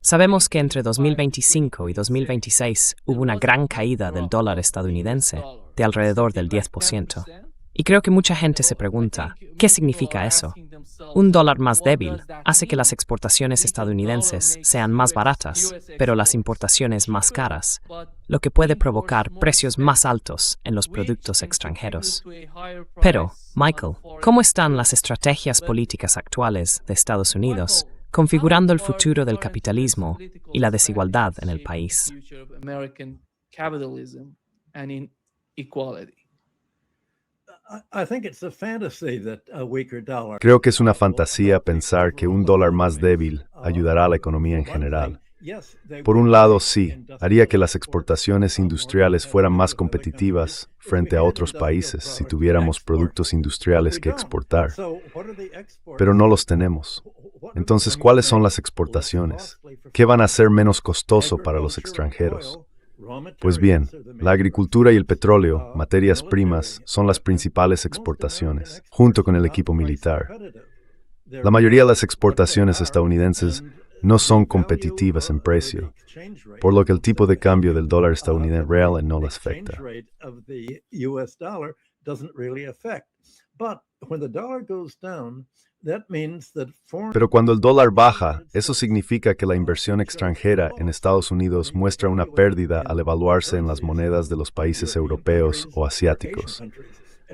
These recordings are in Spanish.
Sabemos que entre 2025 y 2026 hubo una gran caída del dólar estadounidense de alrededor del 10%. Y creo que mucha gente se pregunta, ¿qué significa eso? Un dólar más débil hace que las exportaciones estadounidenses sean más baratas, pero las importaciones más caras, lo que puede provocar precios más altos en los productos extranjeros. Pero, Michael, ¿cómo están las estrategias políticas actuales de Estados Unidos configurando el futuro del capitalismo y la desigualdad en el país? Creo que es una fantasía pensar que un dólar más débil ayudará a la economía en general. Por un lado, sí, haría que las exportaciones industriales fueran más competitivas frente a otros países si tuviéramos productos industriales que exportar. Pero no los tenemos. Entonces, ¿cuáles son las exportaciones? ¿Qué van a ser menos costoso para los extranjeros? Pues bien, la agricultura y el petróleo, materias primas, son las principales exportaciones, junto con el equipo militar. La mayoría de las exportaciones estadounidenses no son competitivas en precio, por lo que el tipo de cambio del dólar estadounidense real no las afecta. Pero cuando el dólar baja, eso significa que la inversión extranjera en Estados Unidos muestra una pérdida al evaluarse en las monedas de los países europeos o asiáticos.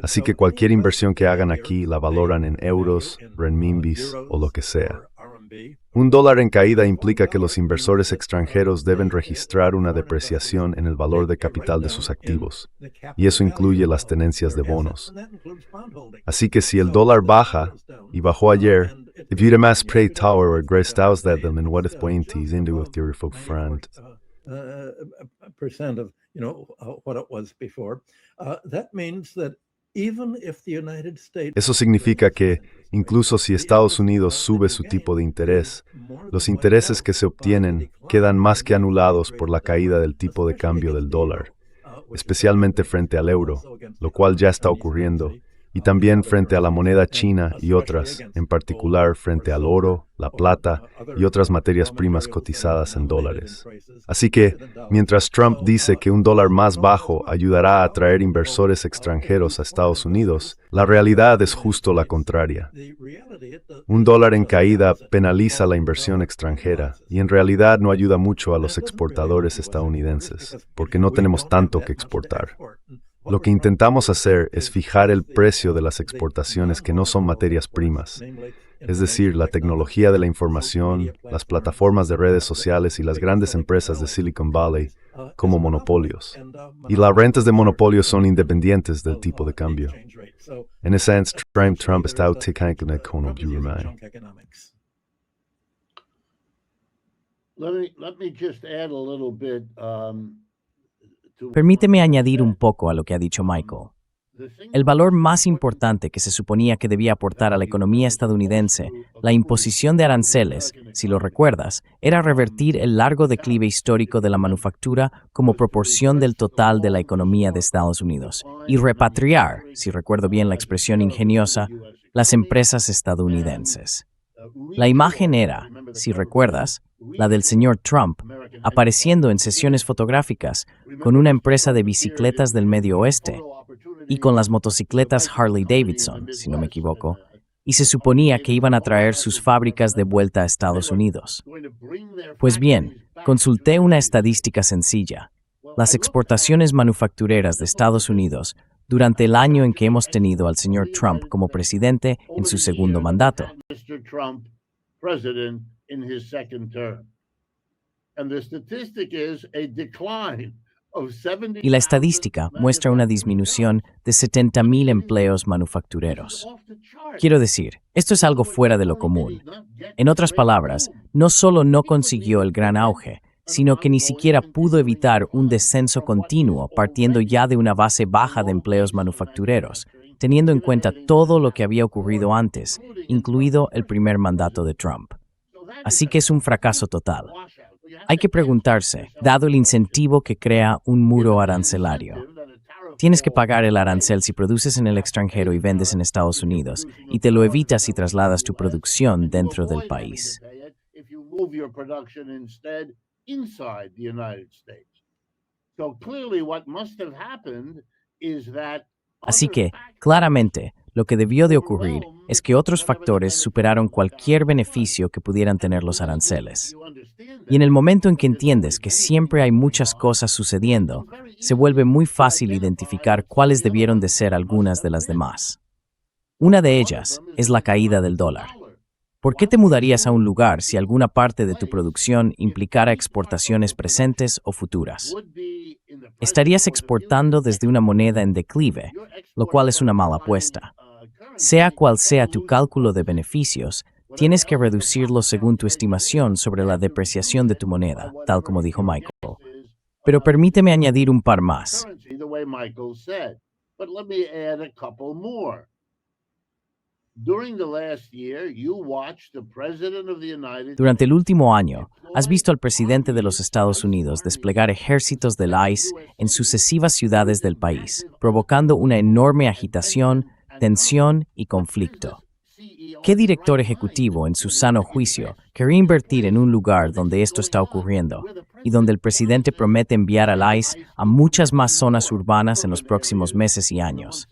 Así que cualquier inversión que hagan aquí la valoran en euros, renminbis o lo que sea. Un dólar en caída implica que los inversores extranjeros deben registrar una depreciación en el valor de capital de sus activos, y eso incluye las tenencias de bonos. Así que si el dólar baja, y bajó ayer, if you'd amass prey tower or graced out that them and what if pointies into a theory folk friend. Percent of, what it was before. That means that even if the United States... Eso significa que, incluso si Estados Unidos sube su tipo de interés, los intereses que se obtienen quedan más que anulados por la caída del tipo de cambio del dólar, especialmente frente al euro, lo cual ya está ocurriendo, y también frente a la moneda china y otras, en particular frente al oro, la plata y otras materias primas cotizadas en dólares. Así que, mientras Trump dice que un dólar más bajo ayudará a atraer inversores extranjeros a Estados Unidos, la realidad es justo la contraria. Un dólar en caída penaliza la inversión extranjera y en realidad no ayuda mucho a los exportadores estadounidenses, porque no tenemos tanto que exportar. Lo que intentamos hacer es fijar el precio de las exportaciones que no son materias primas, es decir, la tecnología de la información, las plataformas de redes sociales y las grandes empresas de Silicon Valley como monopolios. Y las rentas de monopolios son independientes del tipo de cambio. En ese sentido, Trump está utilizando una economía. Let me just add a little bit. Permíteme añadir un poco a lo que ha dicho Michael. El valor más importante que se suponía que debía aportar a la economía estadounidense, la imposición de aranceles, si lo recuerdas, era revertir el largo declive histórico de la manufactura como proporción del total de la economía de Estados Unidos y repatriar, si recuerdo bien la expresión ingeniosa, las empresas estadounidenses. La imagen era, si recuerdas, la del señor Trump, apareciendo en sesiones fotográficas con una empresa de bicicletas del Medio Oeste y con las motocicletas Harley Davidson, si no me equivoco, y se suponía que iban a traer sus fábricas de vuelta a Estados Unidos. Pues bien, consulté una estadística sencilla. Las exportaciones manufactureras de Estados Unidos durante el año en que hemos tenido al señor Trump como presidente en su segundo mandato. Y la estadística muestra una disminución de 70,000 empleos manufactureros. Quiero decir, esto es algo fuera de lo común. En otras palabras, no solo no consiguió el gran auge, sino que ni siquiera pudo evitar un descenso continuo partiendo ya de una base baja de empleos manufactureros, teniendo en cuenta todo lo que había ocurrido antes, incluido el primer mandato de Trump. Así que es un fracaso total. Hay que preguntarse, dado el incentivo que crea un muro arancelario, Tienes que pagar el arancel si produces en el extranjero y vendes en Estados Unidos, y te lo evitas si trasladas tu producción dentro del país. If you move your production instead inside the United States. So clearly what must have happened is that Así que, claramente, lo que debió de ocurrir es que otros factores superaron cualquier beneficio que pudieran tener los aranceles. Y en el momento en que entiendes que siempre hay muchas cosas sucediendo, se vuelve muy fácil identificar cuáles debieron de ser algunas de las demás. Una de ellas es la caída del dólar. ¿Por qué te mudarías a un lugar si alguna parte de tu producción implicara exportaciones presentes o futuras? Estarías exportando desde una moneda en declive, lo cual es una mala apuesta. Sea cual sea tu cálculo de beneficios, tienes que reducirlo según tu estimación sobre la depreciación de tu moneda, tal como dijo Michael. Pero permíteme añadir un par más. the way Michael said. But let me add a couple more. During the last year, you watched the President of the United Durante el último año, has visto al presidente de los Estados Unidos desplegar ejércitos del ICE en sucesivas ciudades del país, provocando una enorme agitación, tensión y conflicto. ¿Qué director ejecutivo, en su sano juicio, querría invertir en un lugar donde esto está ocurriendo y donde el presidente promete enviar al ICE a muchas más zonas urbanas en los próximos meses y años?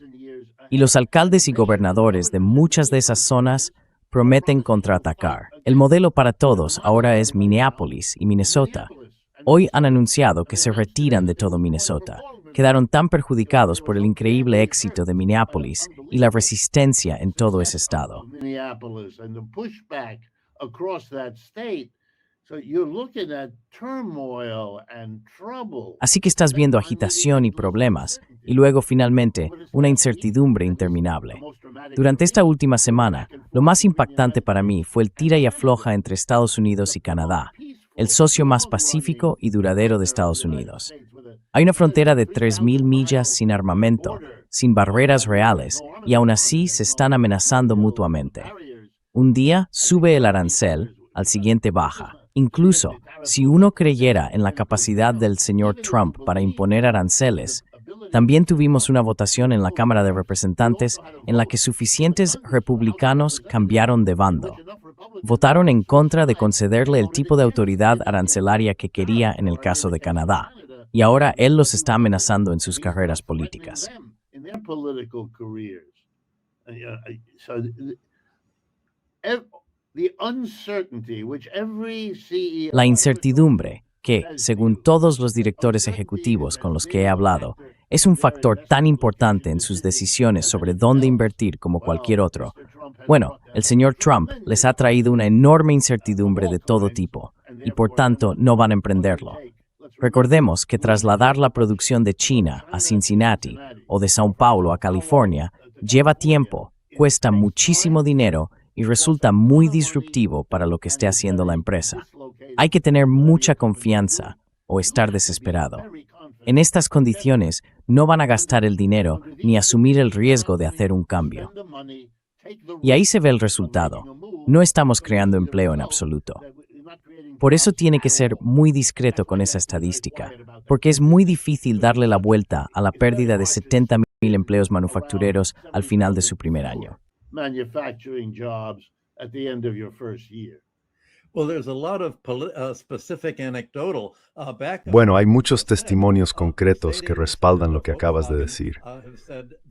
Y los alcaldes y gobernadores de muchas de esas zonas prometen contraatacar. El modelo para todos ahora es Minneapolis y Minnesota. Hoy han anunciado que se retiran de todo Minnesota. Quedaron tan perjudicados por el increíble éxito de Minneapolis y la resistencia en todo ese estado. Minneapolis and the pushback across that state. So you're looking at turmoil and trouble. Así que estás viendo agitación y problemas, y luego finalmente una incertidumbre interminable. Durante esta última semana, lo más impactante para mí fue el tira y afloja entre Estados Unidos y Canadá, el socio más pacífico y duradero de Estados Unidos. Hay una frontera de 3,000 millas sin armamento, sin barreras reales, y aún así se están amenazando mutuamente. Un día sube el arancel, al siguiente baja. Incluso, si uno creyera en la capacidad del señor Trump para imponer aranceles, también tuvimos una votación en la Cámara de Representantes en la que suficientes republicanos cambiaron de bando. Votaron en contra de concederle el tipo de autoridad arancelaria que quería en el caso de Canadá, y ahora él los está amenazando en sus carreras políticas. La incertidumbre, que, según todos los directores ejecutivos con los que he hablado, es un factor tan importante en sus decisiones sobre dónde invertir como cualquier otro. Bueno, el señor Trump les ha traído una enorme incertidumbre de todo tipo, y por tanto no van a emprenderlo. Recordemos que trasladar la producción de China a Cincinnati o de São Paulo a California lleva tiempo, cuesta muchísimo dinero y resulta muy disruptivo para lo que esté haciendo la empresa. Hay que tener mucha confianza o estar desesperado. En estas condiciones, no van a gastar el dinero ni asumir el riesgo de hacer un cambio. Y ahí se ve el resultado. No estamos creando empleo en absoluto. Por eso tiene que ser muy discreto con esa estadística, porque es muy difícil darle la vuelta a la pérdida de 70,000 empleos manufactureros al final de su primer año. Manufacturing jobs at the end of your first year. Well, there's a lot of specific anecdotal background. Bueno, hay muchos testimonios concretos que respaldan lo que acabas de decir.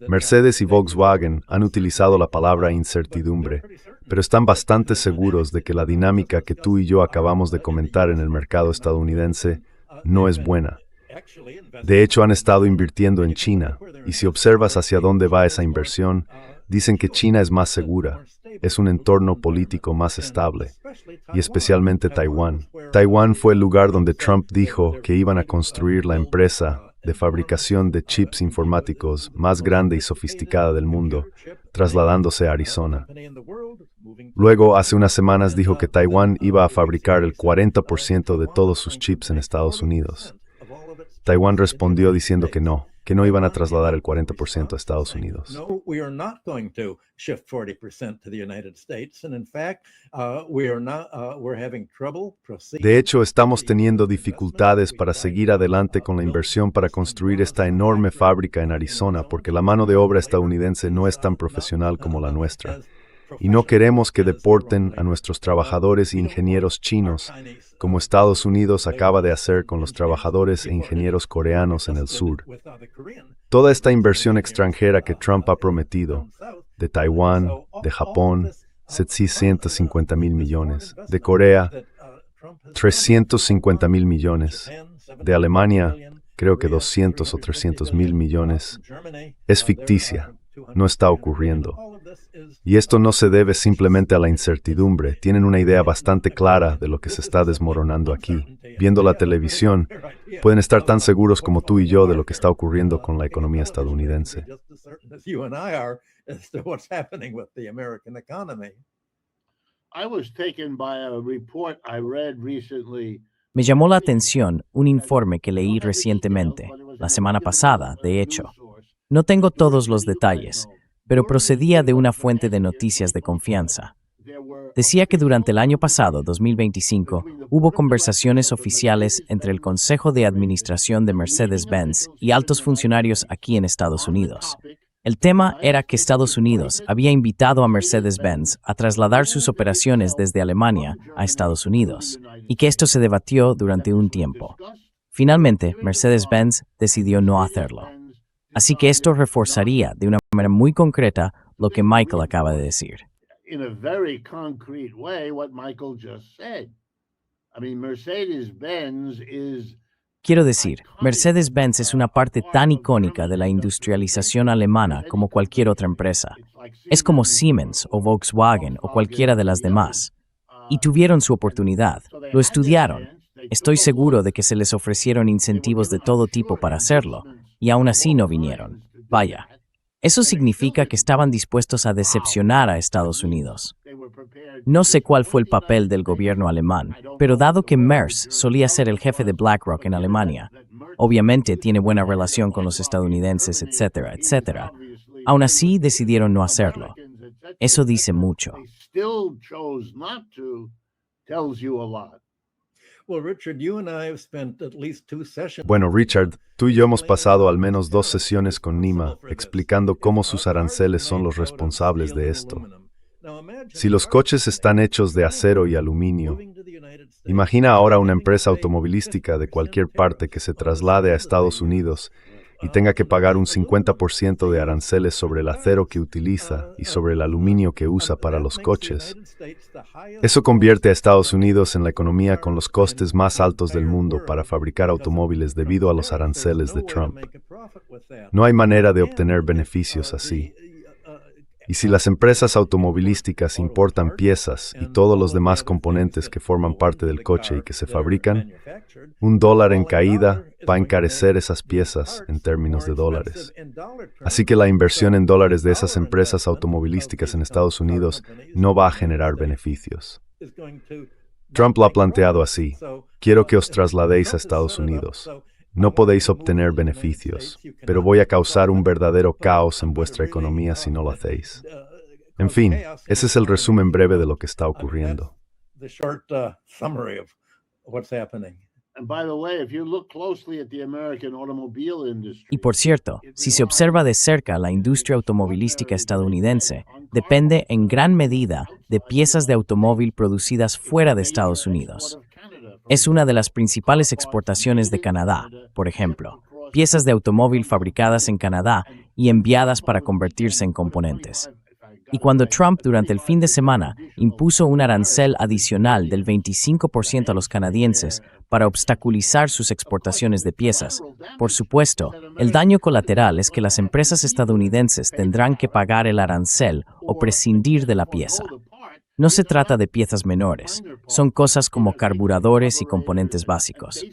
Mercedes y Volkswagen han utilizado la palabra incertidumbre, pero están bastante seguros de que la dinámica que tú y yo acabamos de comentar en el mercado estadounidense no es buena. De hecho, han estado invirtiendo en China, y si observas hacia dónde va esa inversión, dicen que China es más segura, es un entorno político más estable, y especialmente Taiwán. Taiwán fue el lugar donde Trump dijo que iban a construir la empresa de fabricación de chips informáticos más grande y sofisticada del mundo, trasladándose a Arizona. Luego, hace unas semanas dijo que Taiwán iba a fabricar el 40% de todos sus chips en Estados Unidos. Taiwán respondió diciendo que no, que no iban a trasladar el 40% a Estados Unidos. No, we are not going to shift 40% to the United States. And in fact, we're having trouble proceeding. De hecho, estamos teniendo dificultades para seguir adelante con la inversión para construir esta enorme fábrica en Arizona porque la mano de obra estadounidense no es tan profesional como la nuestra. Y no queremos que deporten a nuestros trabajadores e ingenieros chinos, como Estados Unidos acaba de hacer con los trabajadores e ingenieros coreanos en el sur. Toda esta inversión extranjera que Trump ha prometido, de Taiwán, de Japón, 750,000 millones, de Corea, 350,000 millones, de Alemania, creo que 200 o 300,000 millones, es ficticia, no está ocurriendo. Y esto no se debe simplemente a la incertidumbre. Tienen una idea bastante clara de lo que se está desmoronando aquí. Viendo la televisión, pueden estar tan seguros como tú y yo de lo que está ocurriendo con la economía estadounidense. I was taken by a report I read recently. Me llamó la atención un informe que leí recientemente, la semana pasada, de hecho. No tengo todos los detalles, pero procedía de una fuente de noticias de confianza. Decía que durante el año pasado, 2025, hubo conversaciones oficiales entre el Consejo de Administración de Mercedes-Benz y altos funcionarios aquí en Estados Unidos. El tema era que Estados Unidos había invitado a Mercedes-Benz a trasladar sus operaciones desde Alemania a Estados Unidos, y que esto se debatió durante un tiempo. Finalmente, Mercedes-Benz decidió no hacerlo. Así que esto reforzaría de una manera muy concreta lo que Michael acaba de decir. In a very concrete way, what Michael just said. I mean, Mercedes-Benz is. Quiero decir, Mercedes-Benz es una parte tan icónica de la industrialización alemana como cualquier otra empresa. Es como Siemens o Volkswagen o cualquiera de las demás. Y tuvieron su oportunidad, lo estudiaron. Estoy seguro de que se les ofrecieron incentivos de todo tipo para hacerlo, y aún así no vinieron. Vaya. Eso significa que estaban dispuestos a decepcionar a Estados Unidos. No sé cuál fue el papel del gobierno alemán, pero dado que Merz solía ser el jefe de BlackRock en Alemania, obviamente tiene buena relación con los estadounidenses, etcétera, etcétera, aún así decidieron no hacerlo. Eso dice mucho. Bueno, Richard, tú y yo hemos pasado al menos 2 sesiones con Nima explicando cómo sus aranceles son los responsables de esto. Si los coches están hechos de acero y aluminio, imagina ahora una empresa automovilística de cualquier parte que se traslade a Estados Unidos y tenga que pagar un 50% de aranceles sobre el acero que utiliza y sobre el aluminio que usa para los coches. Eso convierte a Estados Unidos en la economía con los costes más altos del mundo para fabricar automóviles debido a los aranceles de Trump. No hay manera de obtener beneficios así. Y si las empresas automovilísticas importan piezas y todos los demás componentes que forman parte del coche y que se fabrican, $1 en caída va a encarecer esas piezas en términos de dólares. Así que la inversión en dólares de esas empresas automovilísticas en Estados Unidos no va a generar beneficios. Trump lo ha planteado así: quiero que os trasladéis a Estados Unidos. No podéis obtener beneficios, pero voy a causar un verdadero caos en vuestra economía si no lo hacéis. En fin, ese es el resumen breve de lo que está ocurriendo. Y por cierto, si se observa de cerca la industria automovilística estadounidense, depende en gran medida de piezas de automóvil producidas fuera de Estados Unidos. Es una de las principales exportaciones de Canadá, por ejemplo, piezas de automóvil fabricadas en Canadá y enviadas para convertirse en componentes. Y cuando Trump durante el fin de semana impuso un arancel adicional del 25% a los canadienses para obstaculizar sus exportaciones de piezas, por supuesto, el daño colateral es que las empresas estadounidenses tendrán que pagar el arancel o prescindir de la pieza. No se trata de piezas menores, son cosas como carburadores y componentes básicos.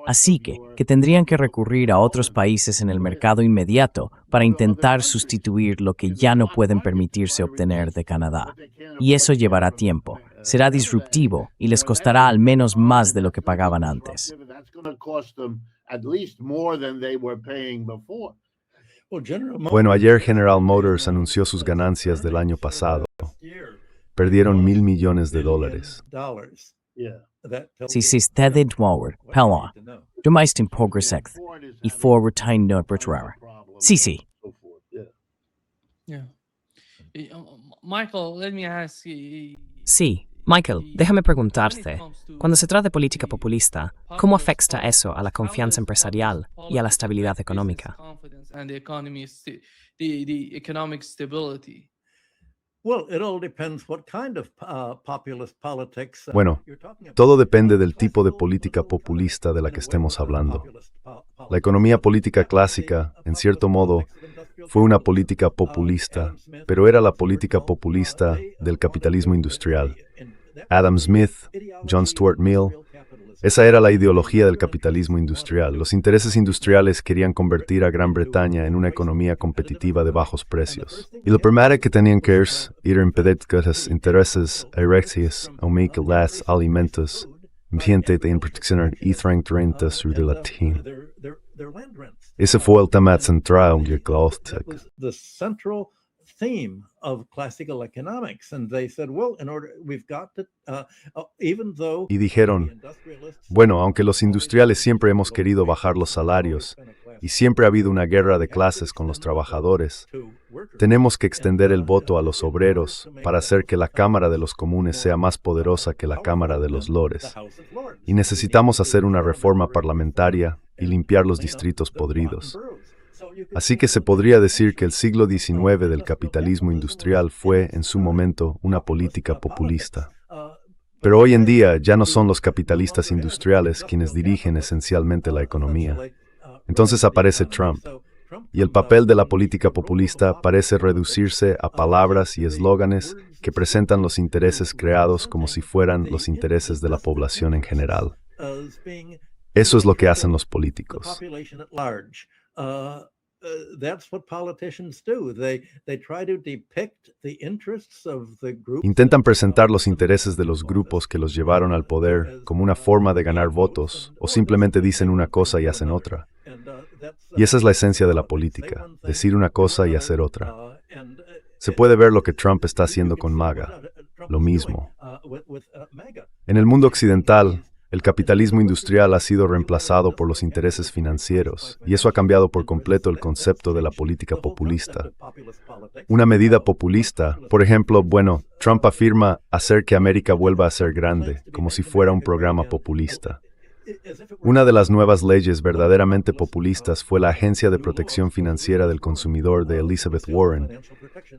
Así que tendrían que recurrir a otros países en el mercado inmediato para intentar sustituir lo que ya no pueden permitirse obtener de Canadá. Y eso llevará tiempo, será disruptivo y les costará al menos más de lo que pagaban antes. Bueno, ayer General Motors anunció sus ganancias del año pasado. Perdieron $1.000 millones. Yeah. Si stadig dwar, pella, du meist in progressect, I for retain no rara. Si. So forth. Yeah. Yeah. Michael, let me ask you. Sí, Michael, déjame preguntarte, cuando se trata de política populista, ¿cómo afecta eso a la confianza empresarial y a la estabilidad económica? And the economy, the economic stability. Well, it all depends what kind of populist politics. Bueno, you're talking about. todo depende del tipo de política populista de la que estemos hablando. La economía política clásica, en cierto modo, fue una política populista, pero era la política populista del capitalismo industrial. Adam Smith, John Stuart Mill, esa era la ideología del capitalismo industrial. Los intereses industriales querían convertir a Gran Bretaña en una economía competitiva de bajos precios. Y lo primero que tenían que hacer era impedir que los intereses directos aumenten los alimentos, ambiente de protección y rentas de latín. Ese fue el tema central de That was the central theme of classical economics, and they said, well, in order, we've got to, even though. Y dijeron, bueno, aunque los industriales siempre hemos querido bajar los salarios y siempre ha habido una guerra de clases con los trabajadores, tenemos que extender el voto a los obreros para hacer que la Cámara de los Comunes sea más poderosa que la Cámara de los Lores. Y necesitamos hacer una reforma parlamentaria y limpiar los distritos podridos. Así que se podría decir que el siglo XIX del capitalismo industrial fue, en su momento, una política populista. Pero hoy en día ya no son los capitalistas industriales quienes dirigen esencialmente la economía. Entonces aparece Trump, y el papel de la política populista parece reducirse a palabras y eslóganes que presentan los intereses creados como si fueran los intereses de la población en general. Eso es lo que hacen los políticos. That's what politicians do. They try to depict the interests of the group. Intentan presentar los intereses de los grupos que los llevaron al poder como una forma de ganar votos, o simplemente dicen una cosa y hacen otra. Y esa es la esencia de la política, decir una cosa y hacer otra. Se puede ver lo que Trump está haciendo con MAGA, lo mismo. En el mundo occidental, el capitalismo industrial ha sido reemplazado por los intereses financieros, y eso ha cambiado por completo el concepto de la política populista. Una medida populista, por ejemplo, bueno, Trump afirma hacer que América vuelva a ser grande, como si fuera un programa populista. Una de las nuevas leyes verdaderamente populistas fue la Agencia de Protección Financiera del Consumidor de Elizabeth Warren,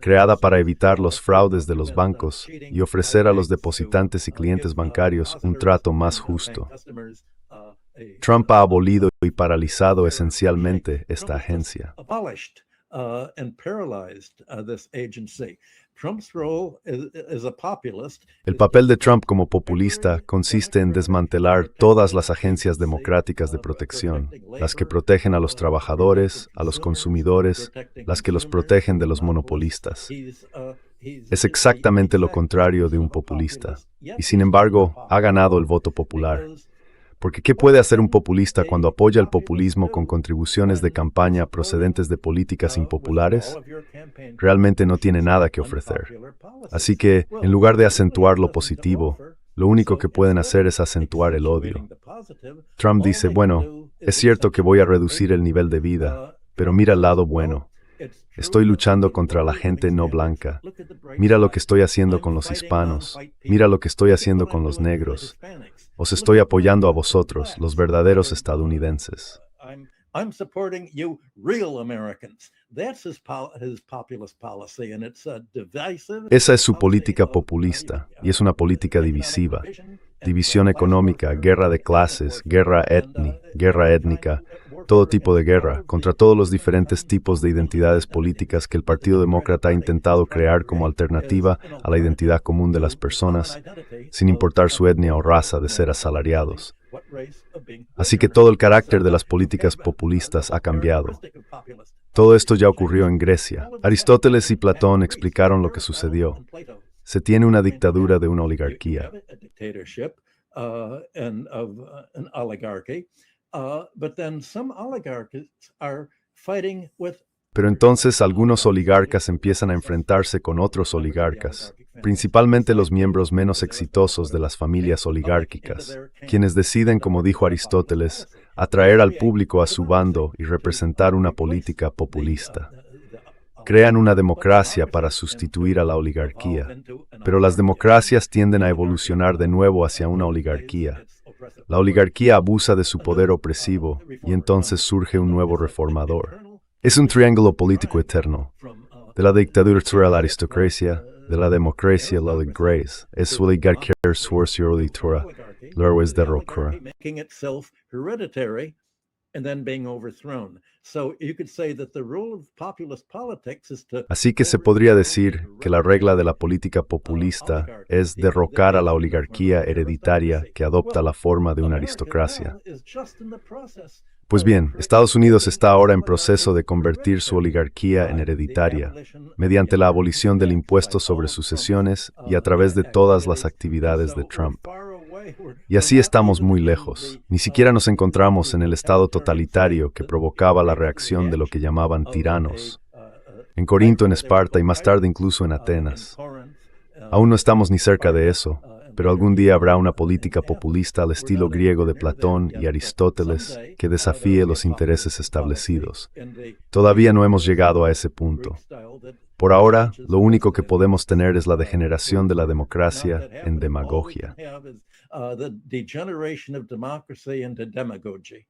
creada para evitar los fraudes de los bancos y ofrecer a los depositantes y clientes bancarios un trato más justo. Trump ha abolido y paralizado esencialmente esta agencia. El papel de Trump como populista consiste en desmantelar todas las agencias democráticas de protección, las que protegen a los trabajadores, a los consumidores, las que los protegen de los monopolistas. Es exactamente lo contrario de un populista, y sin embargo ha ganado el voto popular. Porque ¿qué puede hacer un populista cuando apoya el populismo con contribuciones de campaña procedentes de políticas impopulares? Realmente no tiene nada que ofrecer. Así que, en lugar de acentuar lo positivo, lo único que pueden hacer es acentuar el odio. Trump dice, bueno, es cierto que voy a reducir el nivel de vida, pero mira el lado bueno. Estoy luchando contra la gente no blanca. Mira lo que estoy haciendo con los hispanos. Mira lo que estoy haciendo con los negros. Os estoy apoyando a vosotros, los verdaderos estadounidenses. I'm supporting you, real Americans. That's his populist policy, and it's divisive. Esa es su política populista, y es una política divisiva. División económica, guerra de clases, guerra étnica, todo tipo de guerra, contra todos los diferentes tipos de identidades políticas que el Partido Demócrata ha intentado crear como alternativa a la identidad común de las personas, sin importar su etnia o raza de ser asalariados. Así que todo el carácter de las políticas populistas ha cambiado. Todo esto ya ocurrió en Grecia. Aristóteles y Platón explicaron lo que sucedió. Se tiene una dictadura de una oligarquía. But then some oligarchs are fighting with Pero entonces algunos oligarcas empiezan a enfrentarse con otros oligarcas, principalmente los miembros menos exitosos de las familias oligárquicas, quienes deciden, como dijo Aristóteles, atraer al público a su bando y representar una política populista. Crean una democracia para sustituir a la oligarquía, pero las democracias tienden a evolucionar de nuevo hacia una oligarquía. La oligarquía abusa de su poder opresivo y entonces surge un nuevo reformador. Es un triángulo político eterno. De la dictadura a la aristocracia, de la democracia a la oligarquía. Es oligarquía su oligarquía, luego es derrocada. Making itself hereditary and then being overthrown. So you could say that the role of populist politics is to Así que se podría decir que la regla de la política populista es derrocar a la oligarquía hereditaria que adopta la forma de una aristocracia. Pues bien, Estados Unidos está ahora en proceso de convertir su oligarquía en hereditaria, mediante la abolición del impuesto sobre sucesiones y a través de todas las actividades de Trump. Y así estamos muy lejos. Ni siquiera nos encontramos en el estado totalitario que provocaba la reacción de lo que llamaban tiranos. En Corinto, en Esparta y más tarde incluso en Atenas. Aún no estamos ni cerca de eso, pero algún día habrá una política populista al estilo griego de Platón y Aristóteles que desafíe los intereses establecidos. Todavía no hemos llegado a ese punto. Por ahora, lo único que podemos tener es la degeneración de la democracia en demagogia. The degeneration of democracy into demagogy.